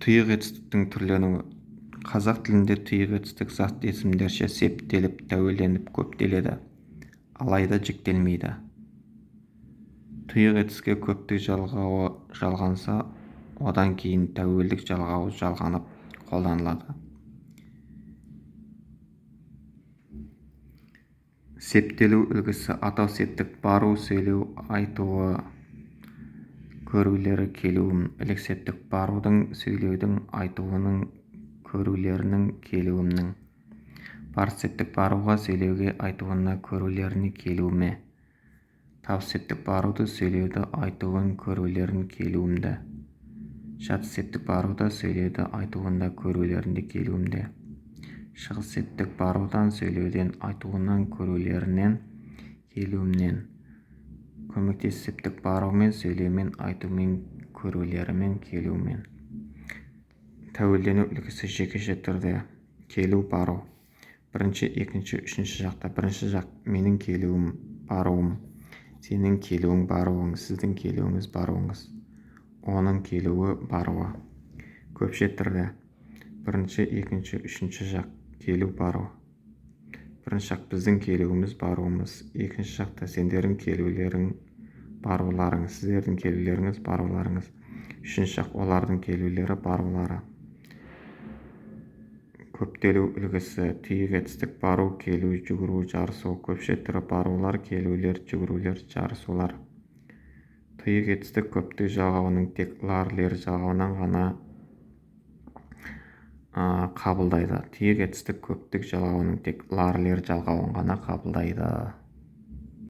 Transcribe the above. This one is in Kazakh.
Тұйық етістіктің түрленуі. Қазақ тілінде тұйық етістік зат есімдерше септеліп, тәуелденіп көптеледі, алайда жіктелмейді. Тұйық етістікке көптік жалғауы жалғанса, одан кейін тәуелдік жалғауы жалғанып қолданылады. Септелу үлгісі: атау, септік, бару, сөйлеу, айтуы, көрулері, келуім. Ілік септік: барудың, сөйлеудің, айтуының, көрулерінің, келуімнің. Бар септік: баруға, сөйлеуге, айтуына, көрулеріне, келуіме. Тап септік: баруды, сөйлеуді, айтуын, көрулерін, келуімді. Жат септік: баруды, сөйлеуді, айтуында, көрулерінде, келуімде. Шығыс септік: барудан, сөйлеуден, айтуынан, көрулерінен, келуімнен. Көмектес септік: барумен, сөйлеумен, айтумен, көрулерімен, келуімен. Тәуелдену үлгісі жекеше түрде. Келу, бару. Бірінші, екінші, үшінші жақта. Бірінші жақ: менің келуім, баруым. Сенің келуің, баруың. Сіздің келуіңіз, баруыңыз. Оның келуі, баруы. Көпше түрде. Бірінші, екінші, үшінші жақ: келу, бару. Бірінші жақ: біздің келуіміз, баруымыз. Екінші жақта: сендердің келулерің, баруларыңыз. Сіздердің келулеріңіз, баруларыңыз. Үшінші жақ: олардың келулері, барулары. Көптелу үлгісі. Тұйық етістік: бару, келу, жүгіру, жарысу. Көпше түрі: барулар, келулер, жүгірулер, жарысулар. Тұйық етістік көптік жалғауының тек лар-лер жалғауынан ғана қабылдайды. Тұйық етістік көптік жалғауының тек лар-лер жалғауын ғана қабылдайды.